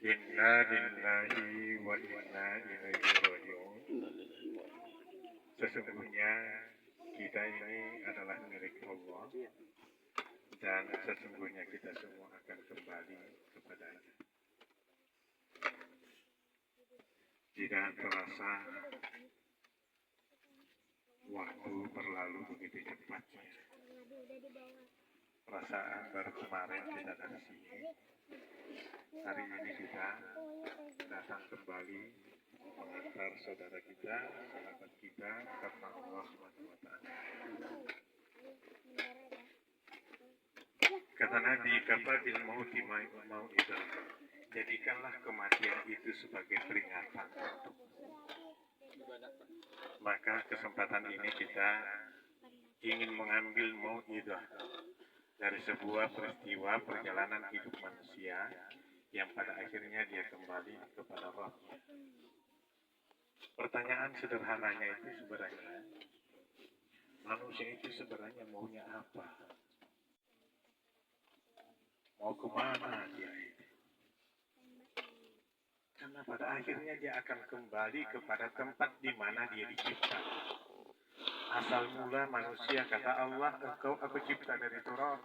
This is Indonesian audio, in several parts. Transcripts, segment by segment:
Inna lillahi wa inna ilaihi raji'un. Sesungguhnya kita ini adalah milik Allah dan sesungguhnya kita semua akan kembali kepadanya. Tidak terasa waktu berlalu begitu cepatnya. Perasaan baru kemarin kita dari sini. Hari ini kita datang kembali mengantar saudara kita, sahabat kita karena Allah SWT. Kata Nabi, kafa bil mauti mau'izah. Jadikanlah kematian itu sebagai peringatan untuk. Maka kesempatan ini kita ingin mengambil mau'izah dari sebuah peristiwa perjalanan hidup manusia yang pada akhirnya dia kembali kepada Rabb-Nya. Pertanyaan sederhananya itu sebenarnya, manusia itu sebenarnya maunya apa? Mau kemana dia itu? Karena pada akhirnya dia akan kembali kepada tempat di mana dia dicipta. Asal mula manusia, kata Allah, engkau aku cipta dari turab,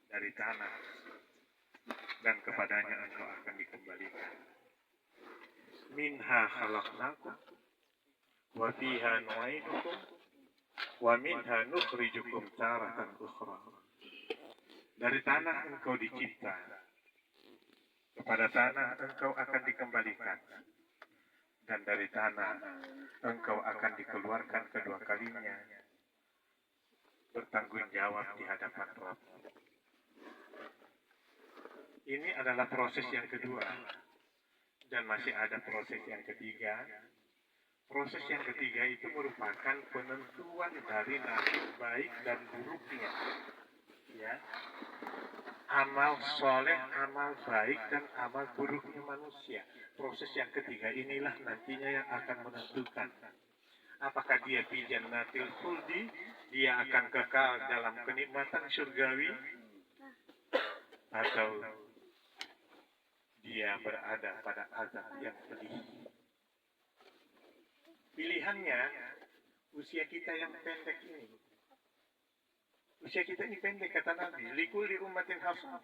dari tanah, dan kepadanya engkau akan dikembalikan. Minha khalaqnakum wa fiha nu'idukum wa minha nukhrijukum taratan ukhra. Dari tanah engkau dicipta, kepada tanah engkau akan dikembalikan, dan dari tanah engkau akan dikeluarkan kedua kalinya, bertanggung jawab di hadapan Rabb. Ini adalah proses yang kedua, dan masih ada proses yang ketiga. Proses yang ketiga itu merupakan penentuan dari nasib baik dan buruknya, ya, amal soleh, amal baik dan amal buruknya manusia. Proses yang ketiga inilah nantinya yang akan menentukan apakah dia fi jannatil khuldi, dia akan kekal dalam kenikmatan surgawi, atau dia berada pada azab yang pedih. Pilihannya usia kita yang pendek ini. Usia kita ini pendek, kata Nabi. Likulli ummatin hasad.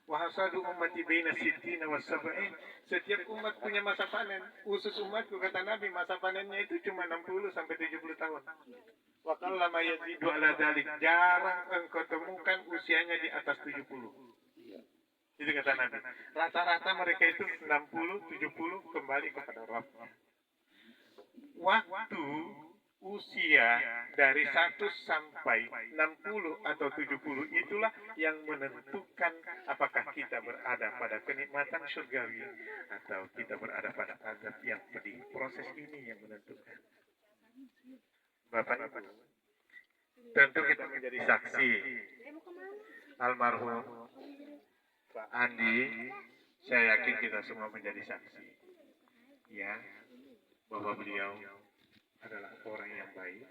Wa hasadu ummati baina sittina wa sab'in. Setiap umat punya masa panen. Khusus umatku, kata Nabi, masa panennya itu cuma 60 sampai 70 tahun. Wa qallama yazidu ala dzalik. Jarang engkau temukan usianya di atas 70. Itu kata Nabi. Rata-rata mereka itu 60, 70 kembali kepada Rabb-Nya. Waktu usia dari 1 sampai 60 atau 70 itulah yang menentukan apakah kita berada pada kenikmatan surgawi atau kita berada pada azab yang pedih. Proses ini yang menentukan. Bapak Ibu, tentu kita menjadi saksi almarhum Pak Andi. Saya yakin kita semua menjadi saksi, ya, bahwa beliau adalah orang yang baik,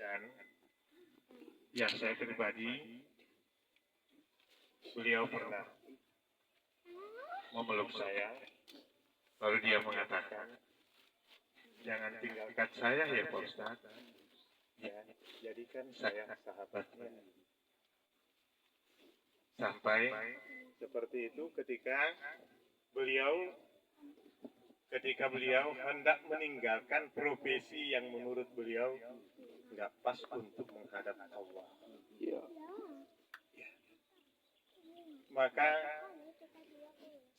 dan yang saya pribadi, beliau pernah memeluk saya, lalu dia mengatakan, jangan tinggalkan saya ya Pak Ustadz, ya, jadikan saya sahabatnya. Sampai seperti itu ketika beliau hendak meninggalkan profesi yang menurut beliau nggak pas untuk menghadap Allah. Ya. Maka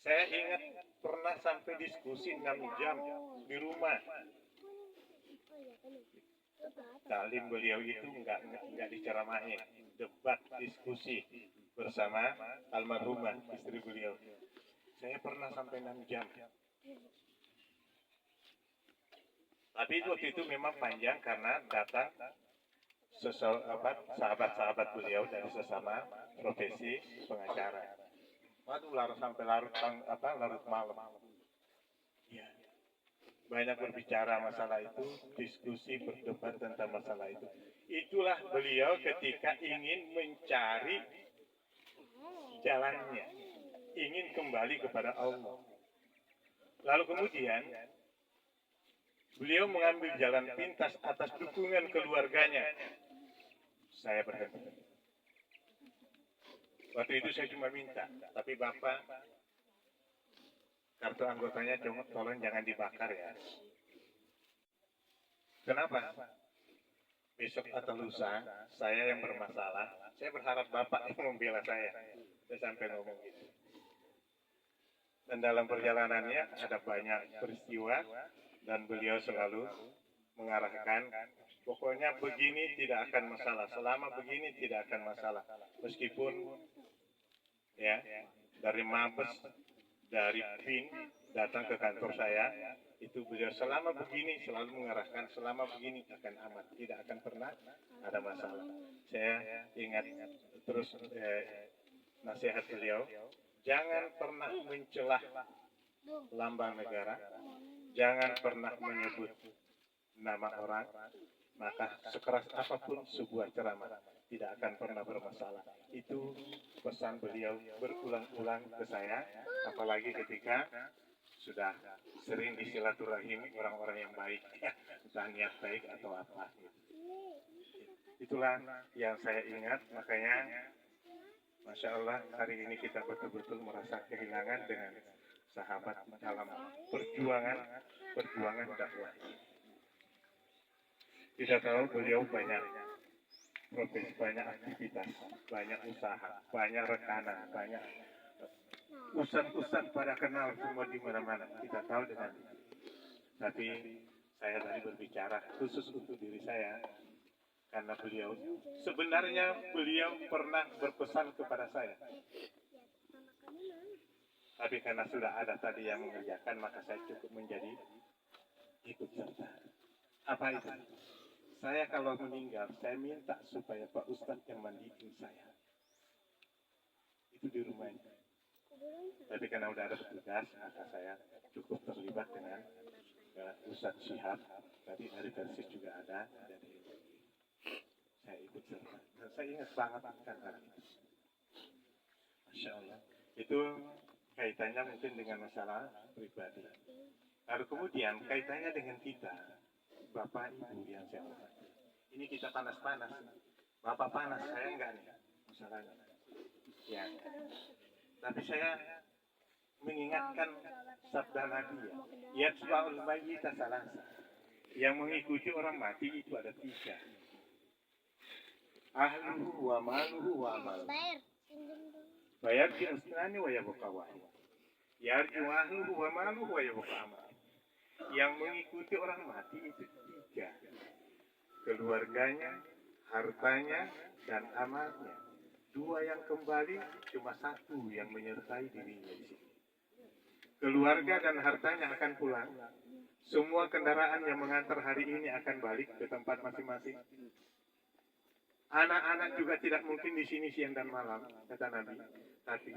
saya ingat pernah sampai diskusi 6 jam di rumah. Talim beliau itu nggak diceramahin, debat diskusi bersama almarhumah istri beliau. Saya pernah sampai 6 jam. Tapi waktu itu memang panjang karena datang sahabat-sahabat beliau dari sesama profesi pengacara. Waduh, sampai larut malam. Ya. Banyak berbicara masalah itu, diskusi, berdebat tentang masalah itu. Itulah beliau ketika ingin mencari jalannya. ingin kembali kepada Allah. Lalu kemudian beliau mengambil jalan pintas atas dukungan keluarganya. Saya berhenti. Waktu itu saya cuma minta, tapi Bapak, kartu anggotanya tolong jangan dibakar ya. Kenapa? Besok atau lusa, saya yang bermasalah, saya berharap Bapak yang membela saya. Saya sampai ngomong gitu. Dan dalam perjalanannya ada banyak peristiwa, dan beliau selalu mengarahkan, pokoknya begini tidak akan masalah, selama begini tidak akan masalah. Meskipun ya dari Mabes, dari PIN datang ke kantor saya, itu beliau selama begini selalu mengarahkan, selama begini akan aman, tidak akan pernah ada masalah. Saya ingat terus nasihat beliau, jangan pernah mencelah lambang negara, jangan pernah menyebut nama orang, maka sekeras apapun sebuah ceramah tidak akan pernah bermasalah. Itu pesan beliau berulang-ulang ke saya, apalagi ketika sudah sering disilaturahimi orang-orang yang baik, entah niat baik atau apa. Itulah yang saya ingat, makanya Masya Allah hari ini kita betul-betul merasa kehilangan dengan sahabat dalam perjuangan dakwah. Kita tahu beliau banyak profesi, banyak aktivitas, banyak usaha, banyak rekanan, banyak ustad-ustad pada kenal semua di mana-mana. Kita tahu dengan itu. Tapi saya tadi berbicara khusus untuk diri saya, karena beliau sebenarnya beliau pernah berpesan kepada saya. Tapi karena sudah ada tadi yang mengerjakan, maka saya cukup menjadi ikut serta. Apa itu? Saya kalau meninggal, saya minta supaya Pak Ustadz yang mandiin saya. Itu di rumahnya. Tapi karena udah ada petugas, maka saya cukup terlibat dengan Ustadz Syihab. Tadi dari Persis juga ada, jadi saya ikut serta. Dan saya ingat banget akan hal itu. Masya Allah. Itu kaitannya mungkin dengan masalah pribadi. Lalu kemudian kaitannya dengan kita, Bapak Ibu yang saya hormati. Ini kita panas-panas. Bapak panas, saya enggak nih masalahnya. Ya. Tapi saya mengingatkan sabda Nabi ya. Yatsba'ul mayyita salasa. Yang mengikuti orang mati itu ada 3. Ahluhu wa maluhu wa amaluhu. Bayar di usnani wa yabqa wahid. Yarju ahluhu wa maluhu wa yabqa amaluhu. Yang mengikuti orang mati itu 3. Keluarganya, hartanya, dan amalnya. 2 yang kembali, cuma 1 yang menyertai dirinya di sini. Keluarga dan hartanya akan pulang. Semua kendaraan yang mengantar hari ini akan balik ke tempat masing-masing. Anak-anak juga tidak mungkin di sini siang dan malam, kata Nabi. Tapi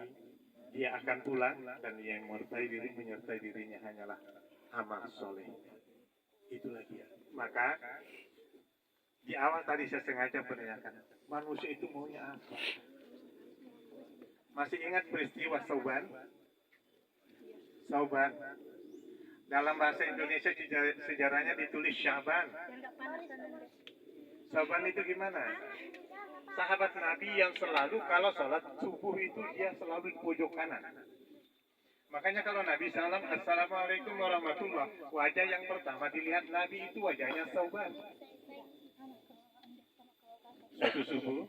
dia akan pulang dan yang menyertai dirinya hanyalah amal soleh. Itulah dia. Maka di awal tadi saya sengaja menanyakan, manusia itu maunya apa? Masih ingat peristiwa Sauban? Sauban. Dalam bahasa Indonesia sejarahnya ditulis Syaban. Sauban itu gimana? Sahabat Nabi yang selalu kalau sholat subuh itu dia selalu di pojok kanan. Makanya kalau Nabi salam, Assalamualaikum warahmatullah, wajah yang pertama dilihat Nabi itu wajahnya Sauban. Satu subuh,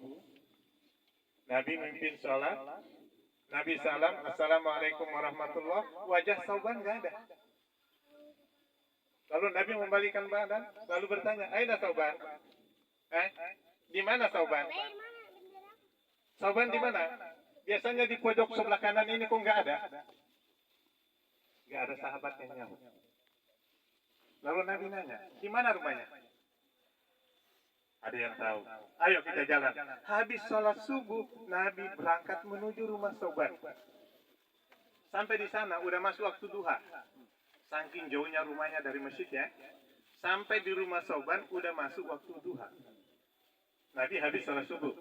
Nabi memimpin sholat, Nabi salam, Assalamualaikum warahmatullah, wajah Sauban gak ada. Lalu Nabi membalikan badan, lalu bertanya, Aina Sauban? Di mana Sauban? Sauban di mana? Biasanya di pojok sebelah kanan ini kok nggak ada? Nggak ada sahabat yang nyaut. Lalu Nabi nanya, di mana rumahnya? Ada yang tahu. Ayo kita jalan. Habis sholat subuh, Nabi berangkat menuju rumah Sauban. Sampai di sana udah masuk waktu duha. Saking jauhnya rumahnya dari masjid ya. Sampai di rumah Sauban udah masuk waktu duha. Nabi habis sholat subuh.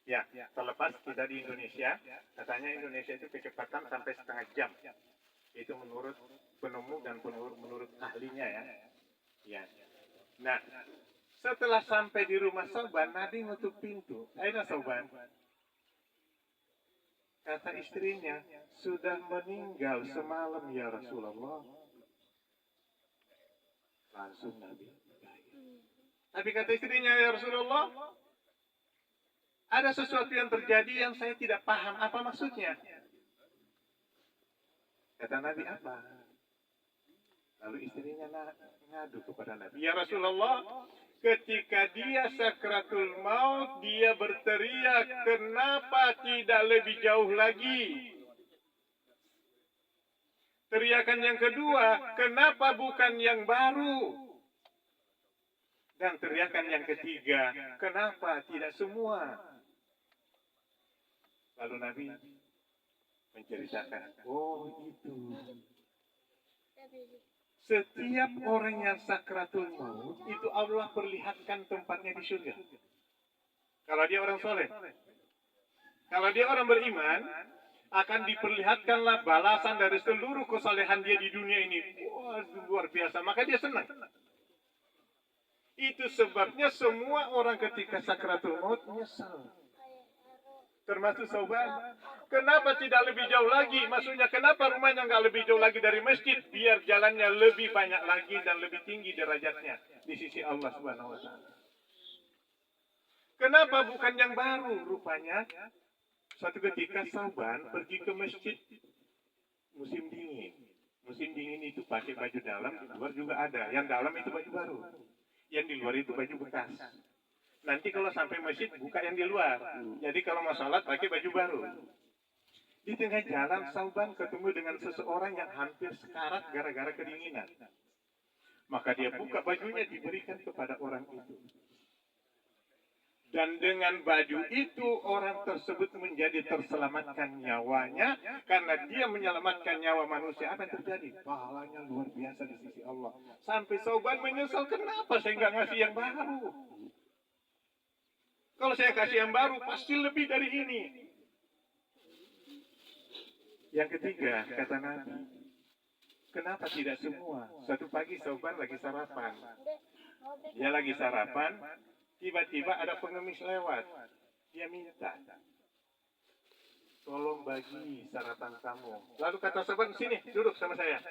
Ya, terlepas kita di Indonesia, katanya Indonesia itu kecepatan sampai setengah jam. Itu menurut penemu dan menurut ahlinya ya. Ya. Nah, setelah sampai di rumah Sauban, Nabi nutup pintu. Aina Sauban? Kata istrinya, sudah meninggal semalam ya Rasulullah. Langsung Nabi. Tapi kata istrinya, ya Rasulullah, ada sesuatu yang terjadi yang saya tidak paham. Apa maksudnya? Kata Nabi, apa? Lalu istrinya ngadu kepada Nabi. Ya Rasulullah, ketika dia sakratul maut, dia berteriak, kenapa tidak lebih jauh lagi? Teriakan yang kedua, kenapa bukan yang baru? Dan teriakan yang ketiga, kenapa tidak semua? Lalu Nabi menceritakan, oh itu. Setiap orang yang sakratul maut, itu Allah perlihatkan tempatnya di surga. Kalau dia orang soleh. Kalau dia orang beriman, akan diperlihatkanlah balasan dari seluruh kesalehan dia di dunia ini. Wah, luar biasa. Maka dia senang. Itu sebabnya semua orang ketika sakratul maut menyesal. Termasuk Sauban. Kenapa tidak lebih jauh lagi? Maksudnya kenapa rumahnya nggak lebih jauh lagi dari masjid? Biar jalannya lebih banyak lagi dan lebih tinggi derajatnya di sisi Allah Subhanahu wa Ta'ala. Kenapa bukan yang baru? Rupanya suatu ketika Sauban pergi ke masjid musim dingin. Musim dingin itu pakai baju dalam, di luar juga ada. Yang dalam itu baju baru. Yang di luar itu baju bekas. Nanti kalau sampai masjid buka yang di luar. Jadi kalau mau sholat pakai baju baru. Di tengah jalan Sauban ketemu dengan seseorang yang hampir sekarat gara-gara kedinginan. Maka dia buka bajunya diberikan kepada orang itu. Dan dengan baju itu orang tersebut menjadi terselamatkan nyawanya. Karena dia menyelamatkan nyawa manusia. Apa yang terjadi? Pahalanya luar biasa di sisi Allah. Sampai Sauban menyesal, kenapa saya nggak ngasih yang baru? Kalau saya kasih yang baru, pasti lebih dari ini. Yang ketiga, kata Nabi, kenapa tidak semua? Suatu pagi Sauban lagi sarapan. Dia lagi sarapan, tiba-tiba ada pengemis lewat. Dia minta, tolong bagi sarapan kamu. Lalu kata Sauban, sini, duduk sama saya.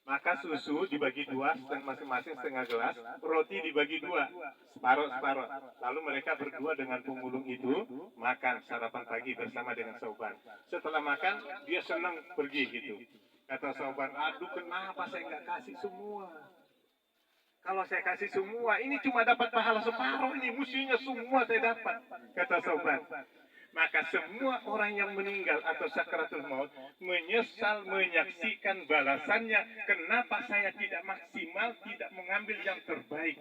Maka susu dibagi dua, masing-masing setengah gelas, roti dibagi dua, separuh-separuh. Lalu mereka berdua dengan pemulung itu makan sarapan pagi bersama dengan Sauban. Setelah makan, dia senang pergi gitu. Kata Sauban, aduh kenapa saya nggak kasih semua? Kalau saya kasih semua, ini cuma dapat pahala separuh, ini mestinya semua saya dapat. Kata Sauban. Maka semua orang yang meninggal atau sakratul maut menyesal menyaksikan balasannya. Kenapa saya tidak maksimal, tidak mengambil yang terbaik?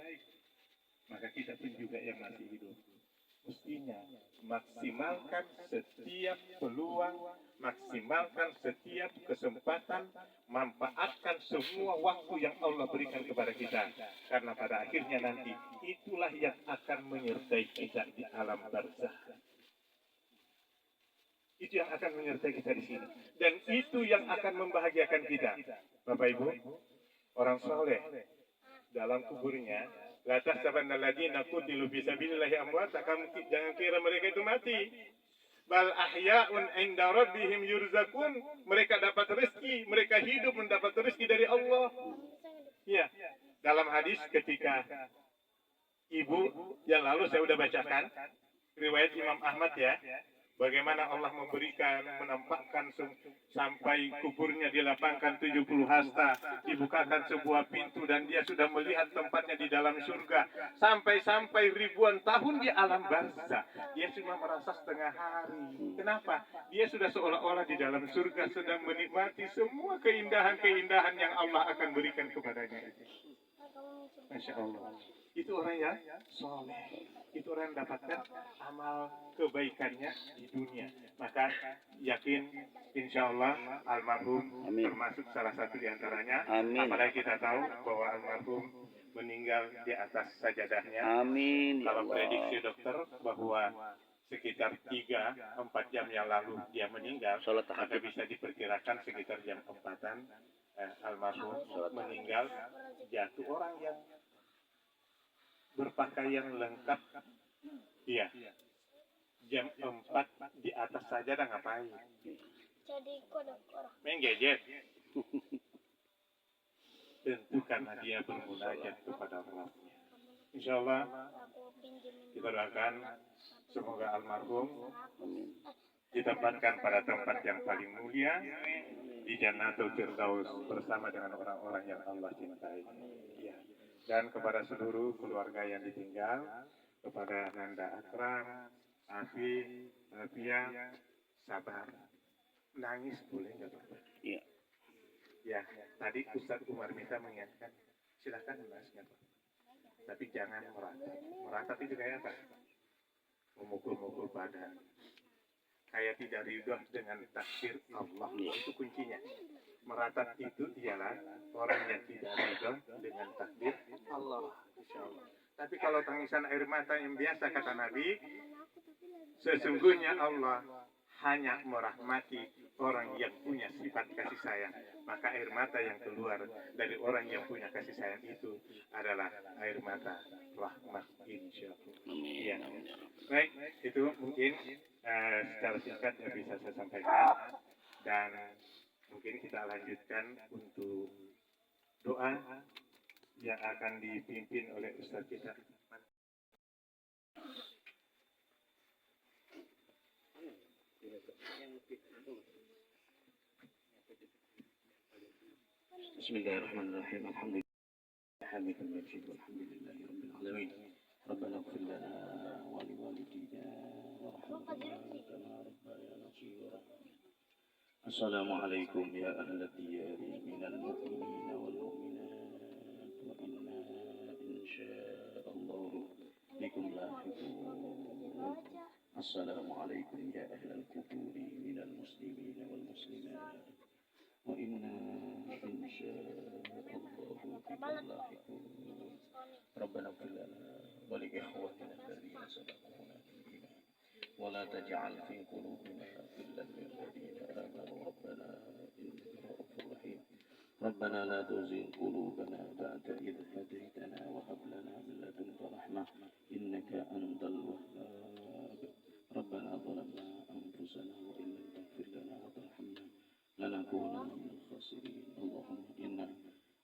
Maka kita pun juga yang masih hidup, mestinya maksimalkan setiap peluang, maksimalkan setiap kesempatan, manfaatkan semua waktu yang Allah berikan kepada kita. Karena pada akhirnya nanti itulah yang akan menyertai kita di alam barzakh. Itu yang akan menyertai kita di sini. Dan itu yang akan membahagiakan kita. Bapak Ibu, orang soleh dalam kuburnya, la tahsabanna alladziina qutilu fi sabilillahi amwata, jangan kira mereka itu mati. Bal ahya'un 'inda rabbihim yurzaqun. Mereka dapat rezeki, mereka hidup mendapat rezeki dari Allah. Ya, dalam hadis ketika ibu yang lalu saya sudah bacakan riwayat Imam Ahmad ya. Bagaimana Allah memberikan, menampakkan sampai kuburnya dilapangkan 70 hasta, dibukakan sebuah pintu dan dia sudah melihat tempatnya di dalam surga. Sampai-sampai ribuan tahun di alam barzakh, dia cuma merasa setengah hari. Kenapa? Dia sudah seolah-olah di dalam surga sedang menikmati semua keindahan-keindahan yang Allah akan berikan kepadanya. Masya Allah. Itu orang yang soleh. Itu orang yang dapatkan amal kebaikannya di dunia. Maka yakin insya Allah almarhum termasuk salah satu di antaranya. Apalagi kita tahu bahwa almarhum meninggal di atas sajadahnya. Kalau prediksi dokter bahwa sekitar 3-4 jam yang lalu dia meninggal, Sholat maka tahajud. bisa diperkirakan sekitar jam 4-an almarhum meninggal. Jatuh orang yang berpakaian lengkap, iya, jam 4 di atas saja dah ngapain? Jadi kodok orang. Main gadget. Tentu karena dia bermunajat kepada Rabbnya. Insya Allah Aku pinjemin. kita doakan semoga almarhum ditempatkan pada tempat yang paling mulia di Jannatul Firdaus bersama dengan orang-orang yang Allah cintai. Ya. Dan kepada seluruh keluarga yang ditinggal, kepada Nanda Akram, Afi, Afia, sabar. Nangis boleh nggak Pak? Iya. Ya, tadi Ustadz Umar minta mengingatkan, silakan Mas, nggak Pak? Tapi jangan meratap. Meratap itu kayak apa? Memukul-mukul badan. Kayak tidak ridho dengan takdir Allah. Itu kuncinya. Meratap itu ialah orang yang tidak ridho dengan takdir Allah. Insya Allah. Tapi kalau tangisan air mata yang biasa kata Nabi, sesungguhnya Allah hanya merahmati orang yang punya sifat kasih sayang. Maka air mata yang keluar dari orang yang punya kasih sayang itu adalah air mata rahmat, insya Allah. Ya. Baik, itu mungkin secara singkat yang bisa saya sampaikan. Dan mungkin kita lanjutkan untuk doa yang akan dipimpin oleh Ustaz kita. Bismillahirrahmanirrahim. Alhamdulillah hamidul majid walhamdulillahi rabbil alamin. Rabbana ighfir lana wa liwalidina warhamhuma kama rabbayana shaghira. Assalamualaikum ya ahlal diyari minal mu'minina wal mu'minat wa inna insyaallah bikum lahiqun. Assalamualaikum ya ahlal quburi minal muslimina wal muslimat wa inna insyaallah bikum lahiqun. Rabbana ighfir lana wa li ikhwatina alladhina sabaquna bil iman wa la taj'al fi qulubina ghillan lil ladzina amanu rabbana innaka ra'ufur rahim. ربنا لا تزغ قلوبنا بعد إذ هديتنا وهب لنا من لدنك رحمة إنك أنت الوهاب. ربنا ظلمنا أنفسنا وإن لم تغفر لنا وترحمنا لنكونن من الخاسرين. اللهم إنا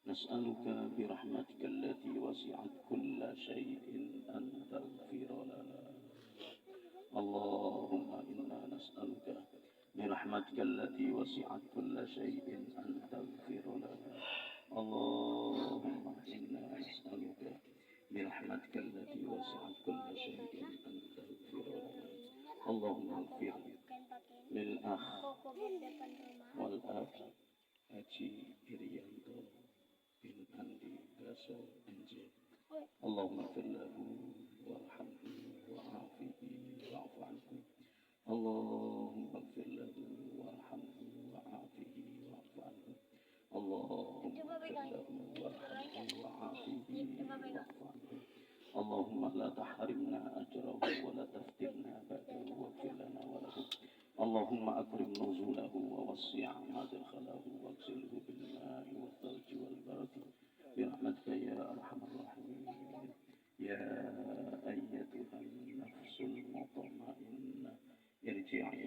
نسألك برحمتك التي وسعت كل شيء أن تغفر لنا. اللهم إنا نسألك برحمتك التي وسعت كل شيء أن تغفر لنا. اللهم إنا نسألك برحمتك التي وسعت كل شيء أن تغفر لنا. اللهم اغفر للأخ والأخ Haji Irianto bin Andi Gaso NJ. Allahumma ighfir lahu warhamhu wa'afihi wa'fu anhu. Allahumma ighfir lahu warhamhu wa'afihi wa'fu anhu. Allahumma ighfir lahu warhamhu wa'afihi wa'fu anhu. Allahumma la tahrimna ajrahu wa la taftirna ba'dahu waghfir lana wa lahu. اللهم أكرم نزوله ووسع مدخله واغسله بالماء والثلج والبرد برحمتك يا أرحم الراحمين. يا أيتها النفس المطمئنة ارجعي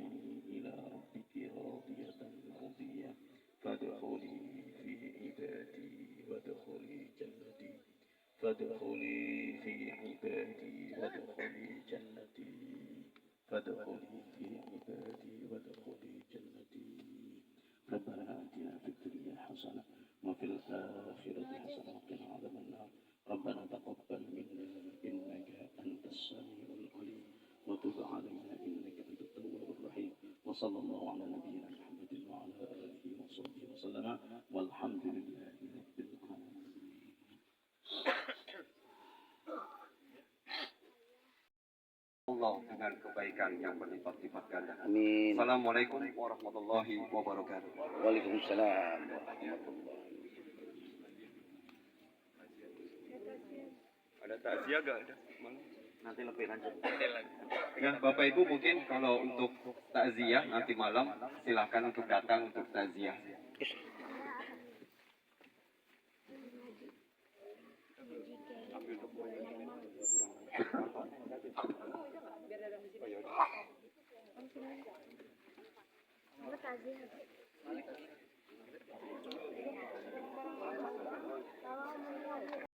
إلى ربك راضية مرضية فادخلي في عبادي وادخلي جنتي. فادخلي في عبادي وادخلي جنتي. فادخلي في عبادي وادخلي جنتي. ربنا آتنا في الدنيا حسنة وفي الآخرة حسنة وقنا عذاب النار. ربنا تقبل منا إنك أنت السميع العليم وتب علينا إنك أنت التواب الرحيم. وصلى الله على نبينا محمد وعلى آله وصحبه وسلم والحمد لله رب العالمين. Allah dengan kebaikan yang berlipat-lipat ganda. Amin. Assalamualaikum warahmatullahi wabarakatuh. Waalaikumsalam warahmatullahi. Ada takziah gak ada? Mana? Nanti lebih lanjut. Ya, Bapak Ibu mungkin kalau untuk takziah nanti malam silakan untuk datang untuk takziah. Apa tadi?